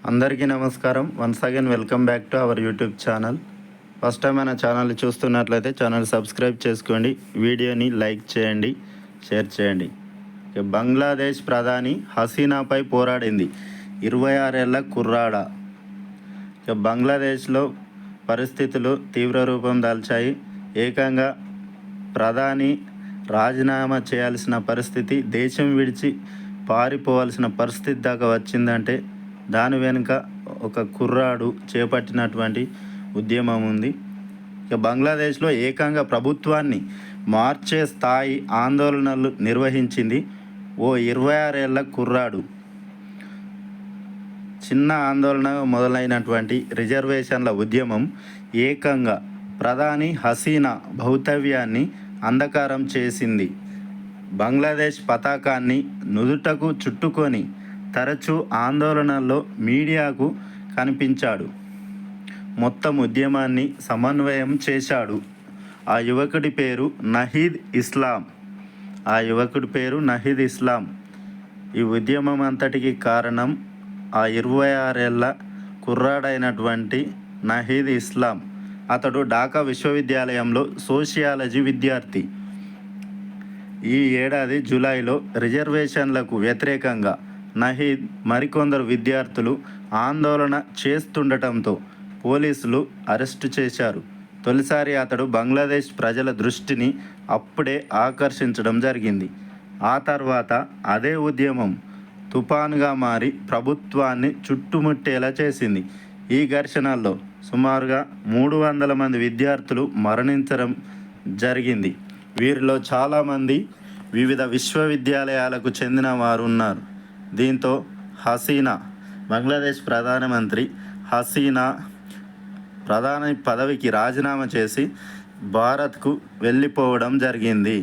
అందరికీ నమస్కారం. Once again welcome back to our YouTube channel. First time మన channel చూస్తున్నట్లయితే ఛానల్ సబ్స్క్రైబ్ చేసుకోండి, వీడియోని లైక్ చేయండి, షేర్ చేయండి. బంగ్లాదేశ్ ప్రధాని హసీనాపై పోరాడింది 26 ఏళ్ల కుర్రాడ. బంగ్లాదేశ్లో పరిస్థితులు తీవ్ర రూపం దాల్చాయి. ఏకంగా ప్రధాని రాజీనామా చేయాల్సిన పరిస్థితి, దేశం విడిచి పారిపోవాల్సిన పరిస్థితి దాకా వచ్చిందంటే దాని వెనుక ఒక కుర్రాడు చేపట్టినటువంటి ఉద్యమం ఉంది. ఇక బంగ్లాదేశ్లో ఏకంగా ప్రభుత్వాన్ని మార్చే స్థాయి ఆందోళనలు నిర్వహించింది ఓ 26 ఏళ్ల కుర్రాడు. చిన్న ఆందోళన మొదలైనటువంటి రిజర్వేషన్ల ఉద్యమం ఏకంగా ప్రధాని హసీనా భౌతవ్యాన్ని అంధకారం చేసింది. బంగ్లాదేశ్ పతాకాన్ని నుదుటకు చుట్టుకొని తరచూ ఆందోళనల్లో మీడియాకు కనిపించాడు. మొత్తం ఉద్యమాన్ని సమన్వయం చేశాడు. ఆ యువకుడి పేరు నహీద్ ఇస్లాం. ఈ ఉద్యమం అంతటికి కారణం ఆ 26 ఏళ్ల కుర్రాడైనటువంటి నహీద్ ఇస్లాం. అతడు ఢాకా విశ్వవిద్యాలయంలో సోషియాలజీ విద్యార్థి. ఈ ఏడాది జూలైలో రిజర్వేషన్లకు వ్యతిరేకంగా నహీద్ మరికొందరు విద్యార్థులు ఆందోళన చేస్తుండటంతో పోలీసులు అరెస్టు చేశారు. తొలిసారి అతడు బంగ్లాదేశ్ ప్రజల దృష్టిని అప్పుడే ఆకర్షించడం జరిగింది. ఆ తర్వాత అదే ఉద్యమం తుఫానుగా మారి ప్రభుత్వాన్ని చుట్టుముట్టేలా చేసింది. ఈ ఘర్షణల్లో సుమారుగా 300 మంది విద్యార్థులు మరణించడం జరిగింది. వీరిలో చాలామంది వివిధ విశ్వవిద్యాలయాలకు చెందిన వారు ఉన్నారు. దీంతో బంగ్లాదేశ్ ప్రధానమంత్రి హసీనా ప్రధాని పదవికి రాజీనామా చేసి భారత్కు వెళ్ళిపోవడం జరిగింది.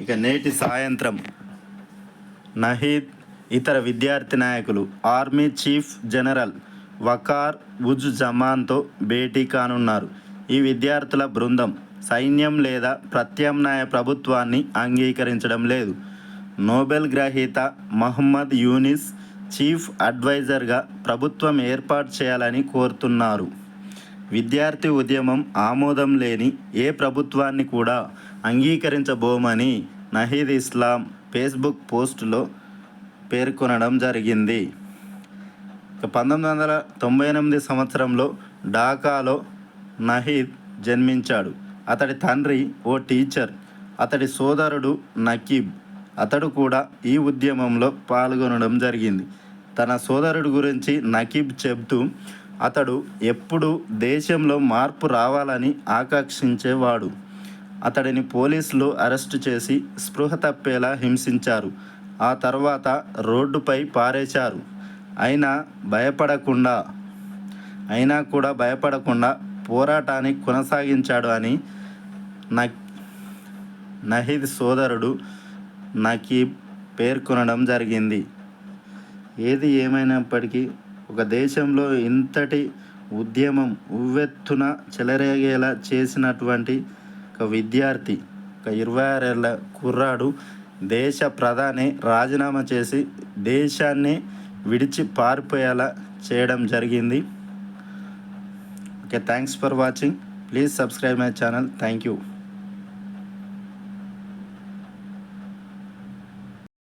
ఇక నేటి సాయంత్రం నహీద్ ఇతర విద్యార్థి నాయకులు army chief general Waqar uz జమాన్తో భేటీ కానున్నారు. ఈ విద్యార్థుల బృందం సైన్యం లేదా ప్రత్యామ్నాయ ప్రభుత్వాన్ని అంగీకరించడం లేదు. నోబెల్ గ్రహీత మహమ్మద్ యూనిస్ చీఫ్ అడ్వైజర్గా ప్రభుత్వం ఏర్పాటు చేయాలని కోరుతున్నారు. విద్యార్థి ఉద్యమం ఆమోదం లేని ఏ ప్రభుత్వాన్ని కూడా అంగీకరించబోమని నహీద్ ఇస్లాం ఫేస్బుక్ పోస్టులో పేర్కొనడం జరిగింది. 1998 సంవత్సరంలో ఢాకాలో నహీద్ జన్మించాడు. అతడి తండ్రి ఓ టీచర్. అతడి సోదరుడు నకీబ్. అతడు కూడా ఈ ఉద్యమంలో పాల్గొనడం జరిగింది. తన సోదరుడు గురించి నకీబ్ చెబుతూ, అతడు ఎప్పుడూ దేశంలో మార్పు రావాలని ఆకాంక్షించేవాడు. అతడిని పోలీసులు అరెస్టు చేసి స్పృహ తప్పేలా హింసించారు. ఆ తర్వాత రోడ్డుపై పారేశారు. అయినా కూడా భయపడకుండా పోరాటాన్ని కొనసాగించాడు అని నహీద్ సోదరుడు నకీబ్ పేర్కొనడం జరిగింది. ఏది ఏమైనప్పటికీ ఒక దేశంలో ఇంతటి ఉద్యమం ఉవ్వెత్తున చెలరేగేలా చేసినటువంటి ఒక విద్యార్థి, ఒక 26 ఏళ్ల కుర్రాడు దేశ ప్రధాని రాజీనామా చేసి దేశాన్ని విడిచి పారిపోయేలా చేయడం జరిగింది. Okay, thanks for watching. Please subscribe my channel. Thank you.